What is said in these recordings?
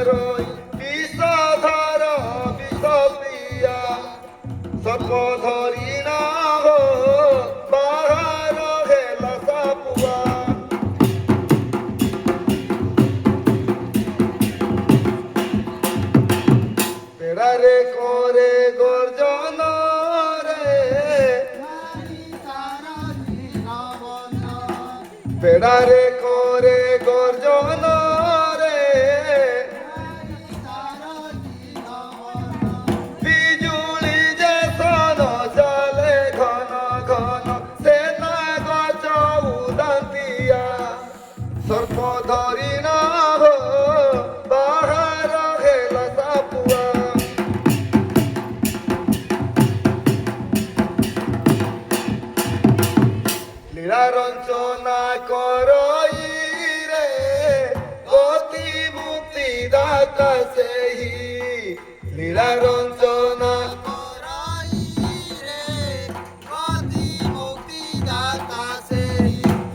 କୁମାର ବିଷଧର ବିଷପ୍ରିୟା ସର୍ପ ଧରି ନା ହୋ ବାହାର ହେଲା ସାପୁଆ ବେড়ারে করে গর্জন বেড়ারে করে গর্জন রে বিজুলি যে সন চলে ঘন ঘন সে না গছ উদন্তিয়া সর্প ধরি না হো বাহার হেলা সাপুয়া লীলা রঞ্চনা করই রে গতি মুক্তি দাতা সেই লীলা রঞ্চনা করই রে গতি মুক্তি দাতা সেই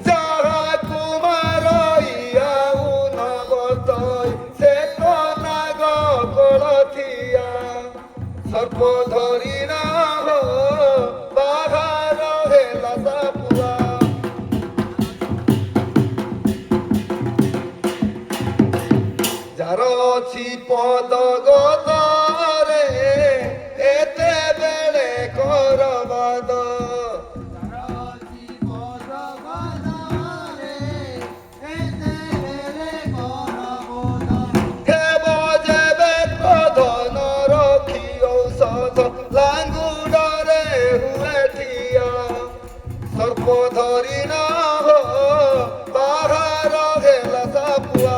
যাহা কুমার ইয়াউ নবতই সে তো নাগ কলথিয়া সর্প ধরি না হো বাহার হেলা সাপুয়া যার অছি পদ গদরে এতে বেড়ে করবাদ হেব যেবে ধন রখি ঔষধ লাঙ্গুডরে হুয়ে ঠিয়া সর্প ধরি না হো বাহার হেলা সাপুয়া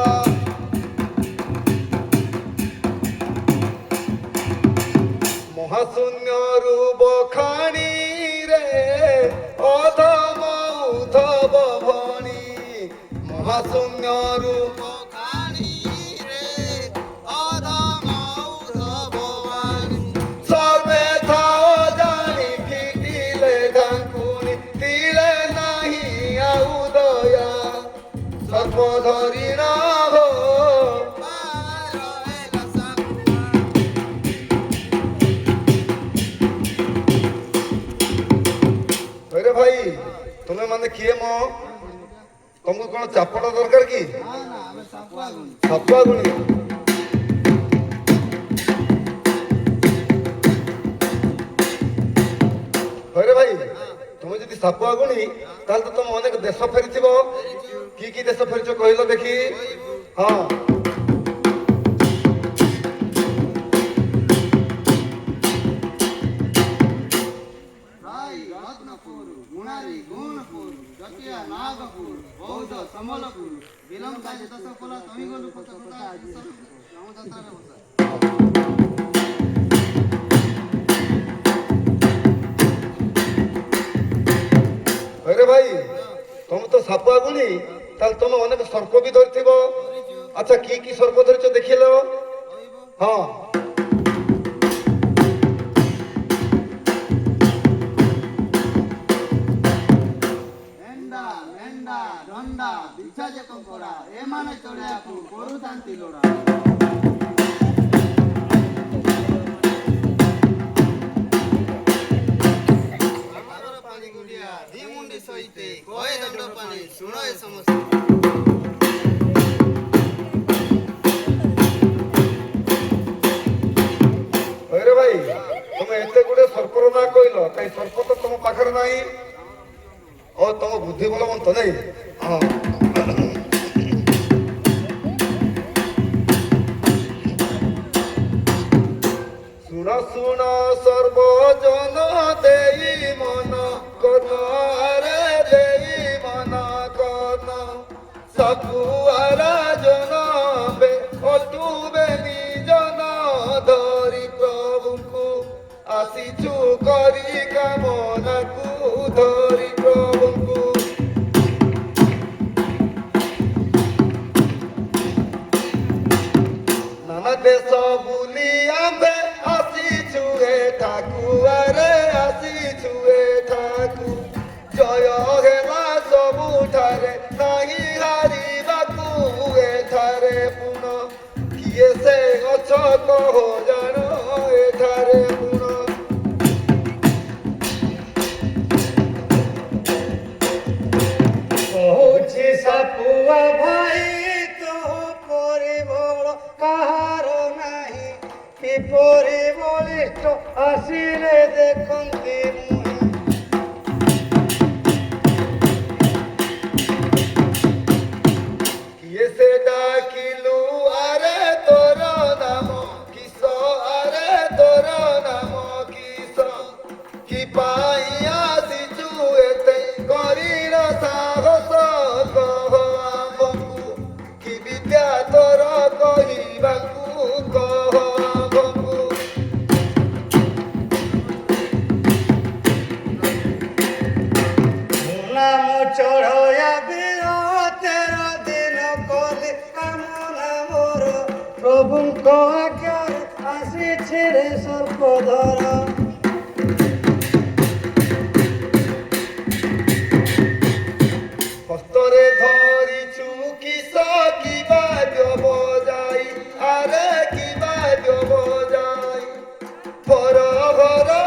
মহাশূন্যরু বখাণী রে অধম উদ্ধব ভণী মহাশূন্যরু বখাণী রে অধম উদ্ধব ভণী সর্বে থাও জানি ফিটিলে ঢাকুনি দিলে নাহি আউ দয়া সর্প ধরি না হো ভাই তুমি মানে কিଏ ମ ତମକୁ କଣ ଚାପଟ ଦରକାର କି ସାପୁଆ ଗୁଣି ହଇରେ ଭାଇ তুমি যদি ସାପୁଆ ଗୁଣି ତାହେଲେ ତ ତମେ ଅନେକ ଦେଶ ଫେରିଥିବ କି ଦେଶ ଫେରିଛ କହିଲ ଦେଖି ହଁ अरे भाई तुम तो सापुआ गुणी ताल तुम अनेक सर्प भी धरथिब अच्छा की सर्प धरिच देखिलो हाँ अरे भाई तुम एते गुडे सर्पर ना कहल कहीं सर्प तो तुम पाखर नहीं और तुम बुद्धि बलवंत नहीं हाँ শুণ শুণ সর্বজন দেই মন কন রে দেই মন কন সপুয়ারা জন বে অটুবে নিজন ধরি প্রভুଙ୍କୁ আসিছু করি কামনাকু ধরি প্রভুଙ୍କୁ নানা দেশ বুলি আম্বে আসিছু ঠাকুয়ারে আসিছু ঠাকু জয় হেলা ସବୁଠାରେ ନାହିଁ ହାରିବାକୁ ଏଠାରେ ପୁଣ କିଏ ସେ ଗଛ କହ ଜାଣ ଏଠାରେ ଗୁଣ କହୁଛି ସାପୁଆ ଭାଇ ତୋ ପରିବଳ କାହାର ନାହିଁ କିପରି ବଳିଷ୍ଠ ଆସିଲେ ଦେଖନ୍ତି ମୁହିଁ କିଏ ସେ ଡାକିଲୁ ଆରେ ତୋର ନାମ କିସ ଆରେ ତୋର ନାମ କିସ କି ପାଇଁ ଆସିଛୁ ଏତେ କରିର ସାହସ କହ ଆମକୁ କି ବିଦ୍ୟା ତୋର କହିବାକୁ କହ ଆମକୁ ନାମ ଚଢ଼ୟା ବୀର 13 ଦିନ କଲି କାମନା ମୋର ପ୍ରଭୁଙ୍କ ଆଜ୍ଞାରେ ଆସିଛି ରେ ସର୍ପଧର ହସ୍ତରେ ଧରିଛୁ କିସ କି ବାଦ୍ୟ ବଜାଇ ଆରେ କି ବାଦ୍ୟ ବଜାଇ ଭର ଭର